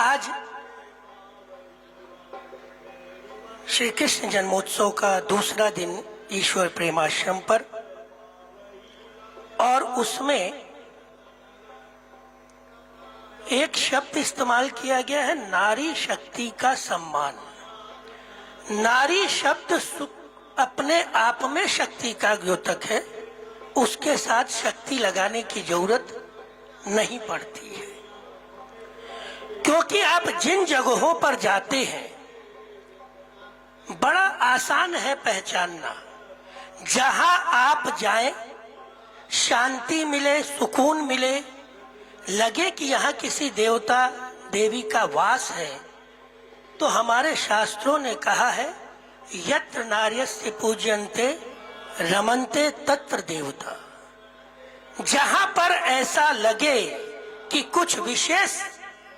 आज श्री कृष्ण जन्मोत्सव का दूसरा दिन ईश्वर प्रेमाश्रम पर, और उसमें एक शब्द इस्तेमाल किया गया है, नारी शक्ति का सम्मान। नारी शब्द अपने आप में शक्ति का द्योतक है, उसके साथ शक्ति लगाने की जरूरत नहीं पड़ती है, क्योंकि आप जिन जगहों पर जाते हैं बड़ा आसान है पहचानना। जहां आप जाएं, शांति मिले, सुकून मिले, लगे कि यहाँ किसी देवता देवी का वास है, तो हमारे शास्त्रों ने कहा है, यत्र नार्यस्य पूज्यन्ते रमन्ते तत्र देवता। जहां पर ऐसा लगे कि कुछ विशेष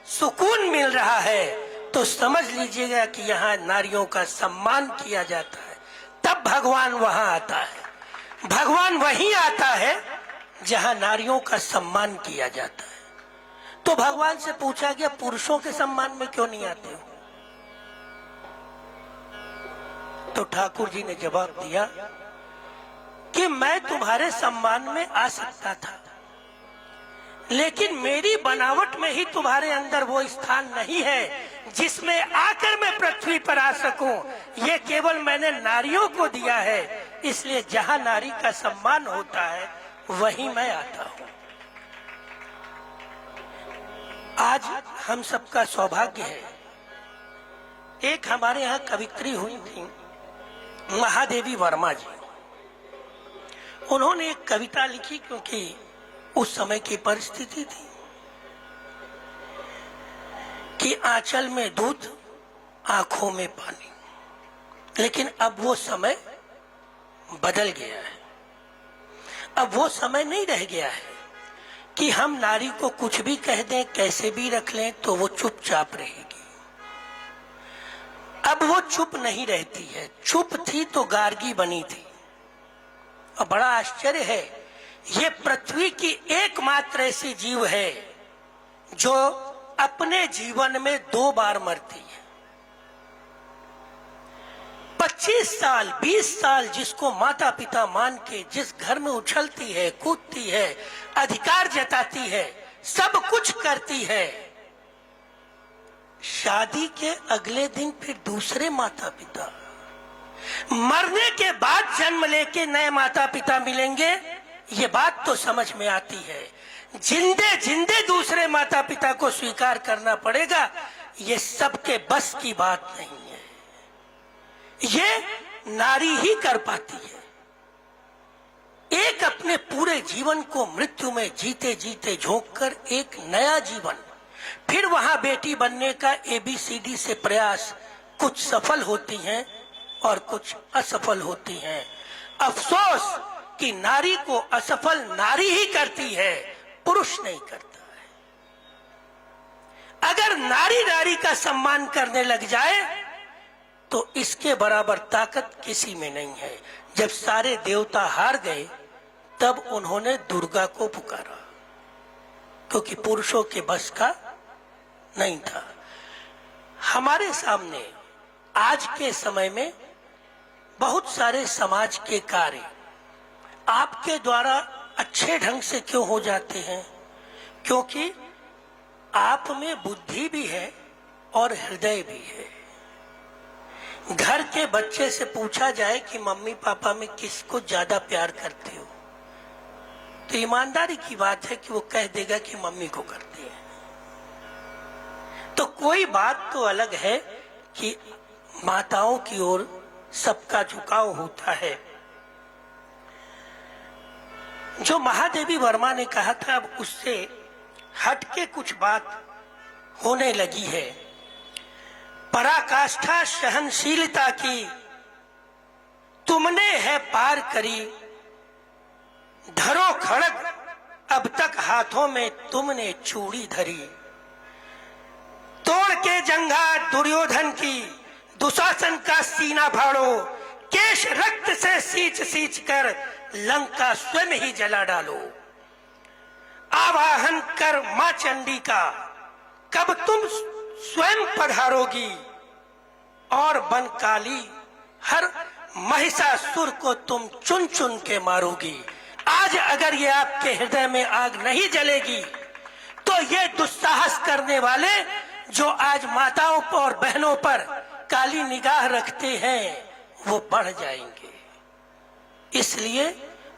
सुकून मिल रहा है, तो समझ लीजिएगा कि यहाँ नारियों का सम्मान किया जाता है, तब भगवान वहां आता है। भगवान वहीं आता है जहां नारियों का सम्मान किया जाता है। तो भगवान से पूछा गया, पुरुषों के सम्मान में क्यों नहीं आते हो? तो ठाकुर जी ने जवाब दिया कि मैं तुम्हारे सम्मान में आ सकता था, लेकिन मेरी बनावट में ही तुम्हारे अंदर वो स्थान नहीं है जिसमें आकर मैं पृथ्वी पर आ सकूं। ये केवल मैंने नारियों को दिया है, इसलिए जहां नारी का सम्मान होता है वहीं मैं आता हूं। आज हम सबका सौभाग्य है, एक हमारे यहाँ कवित्री हुई थी महादेवी वर्मा जी। उन्होंने एक कविता लिखी, क्योंकि उस समय की परिस्थिति थी कि आंचल में दूध, आंखों में पानी। लेकिन अब वो समय बदल गया है। अब वो समय नहीं रह गया है कि हम नारी को कुछ भी कह दें, कैसे भी रख लें, तो वो चुपचाप रहेगी। अब वो चुप नहीं रहती है। चुप थी तो गार्गी बनी थी। और बड़ा आश्चर्य है, ये पृथ्वी की एकमात्र ऐसी जीव है जो अपने जीवन में 2 बार मरती है। 25 साल 20 साल जिसको माता पिता मान के जिस घर में उछलती है, कूदती है, अधिकार जताती है, सब कुछ करती है, शादी के अगले दिन फिर दूसरे माता पिता, मरने के बाद जन्म लेके नए माता पिता मिलेंगे, ये बात तो समझ में आती है। जिंदे जिंदे दूसरे माता पिता को स्वीकार करना पड़ेगा, ये सबके बस की बात नहीं है। ये नारी ही कर पाती है। एक अपने पूरे जीवन को मृत्यु में जीते जीते झोंक कर एक नया जीवन, फिर वहां बेटी बनने का ABCD से प्रयास, कुछ सफल होती हैं और कुछ असफल होती हैं। अफसोस कि नारी को असफल नारी ही करती है, पुरुष नहीं करता है। अगर नारी नारी का सम्मान करने लग जाए तो इसके बराबर ताकत किसी में नहीं है। जब सारे देवता हार गए, तब उन्होंने दुर्गा को पुकारा, क्योंकि पुरुषों के बस का नहीं था। हमारे सामने आज के समय में बहुत सारे समाज के कार्य आपके द्वारा अच्छे ढंग से क्यों हो जाते हैं? क्योंकि आप में बुद्धि भी है और हृदय भी है। घर के बच्चे से पूछा जाए कि मम्मी पापा में किसको ज्यादा प्यार करते हो, तो ईमानदारी की बात है कि वो कह देगा कि मम्मी को करते हैं। तो कोई बात तो अलग है कि माताओं की ओर सबका झुकाव होता है। जो महादेवी वर्मा ने कहा था, अब उससे हटके कुछ बात होने लगी है। पराकाष्ठा सहनशीलता की तुमने है पार करी, धरो खड़ग अब तक हाथों में तुमने चूड़ी धरी। तोड़ के जंघा दुर्योधन की, दुशासन का सीना फाड़ो, केश रक्त से सींच सींच कर लंका स्वयं ही जला डालो। आवाहन कर मां चंडी का, कब तुम स्वयं पधारोगी और बन काली हर महिषासुर को तुम चुन चुन के मारोगी। आज अगर ये आपके हृदय में आग नहीं जलेगी तो ये दुस्साहस करने वाले जो आज माताओं और बहनों पर काली निगाह रखते हैं वो बढ़ जाएंगे। इसलिए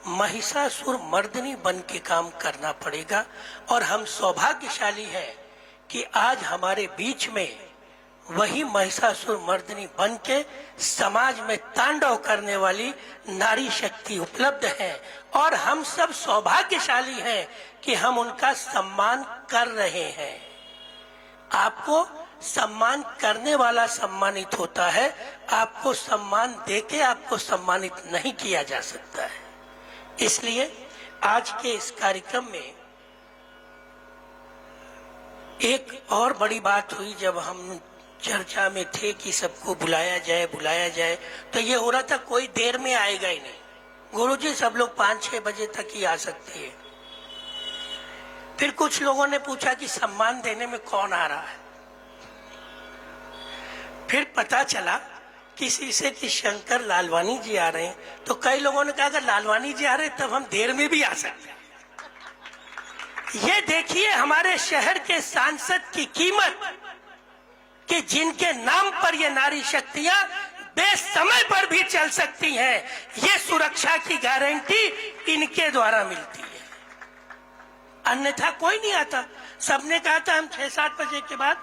महिषासुर मर्दनी बन के काम करना पड़ेगा। और हम सौभाग्यशाली हैं कि आज हमारे बीच में वही महिषासुर मर्दनी बन के समाज में तांडव करने वाली नारी शक्ति उपलब्ध है। और हम सब सौभाग्यशाली हैं कि हम उनका सम्मान कर रहे हैं। आपको सम्मान करने वाला सम्मानित होता है, आपको सम्मान देके आपको सम्मानित नहीं किया जा सकता है। इसलिए आज के इस कार्यक्रम में एक और बड़ी बात हुई। जब हम चर्चा में थे कि सबको बुलाया जाए तो ये हो रहा था कोई देर में आएगा ही नहीं। गुरुजी सब लोग 5-6 बजे तक ही आ सकते हैं। फिर कुछ लोगों ने पूछा कि सम्मान देने में कौन आ रहा है। फिर पता चला किसी से कि शंकर लालवानी जी आ रहे हैं। तो कई लोगों ने कहा अगर लालवानी जी आ रहे हैं तब हम देर में भी आ सकते हैं। ये देखिए हमारे शहर के सांसद की कीमत कि जिनके नाम पर ये नारी शक्तियां बेसमय पर भी चल सकती हैं। ये सुरक्षा की गारंटी इनके द्वारा मिलती है, अन्यथा कोई नहीं आता। सबने कहा था हम 6-7 बजे के बाद,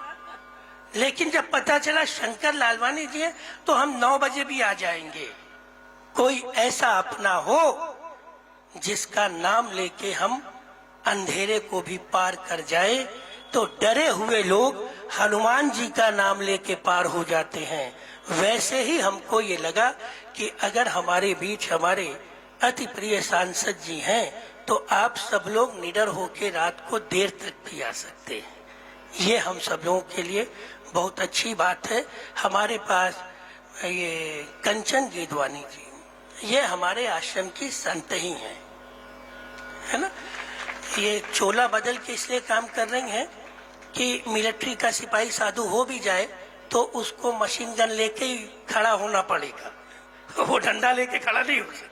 लेकिन जब पता चला शंकर लालवानी जी हैं तो हम 9 बजे भी आ जाएंगे। कोई ऐसा अपना हो जिसका नाम लेके हम अंधेरे को भी पार कर जाए तो डरे हुए लोग हनुमान जी का नाम लेके पार हो जाते हैं। वैसे ही हमको ये लगा कि अगर हमारे बीच हमारे अति प्रिय सांसद जी हैं तो आप सब लोग निडर होके रात को देर तक भी आ सकते हैं। ये हम सब लोगों के लिए बहुत अच्छी बात है। हमारे पास ये कंचन गीदवानी जी, ये हमारे आश्रम की संत ही हैं, है ना। ये चोला बदल के इसलिए काम कर रही हैं कि मिलिट्री का सिपाही साधु हो भी जाए तो उसको मशीन गन लेके ही खड़ा होना पड़ेगा, वो डंडा लेके खड़ा नहीं हो सकता।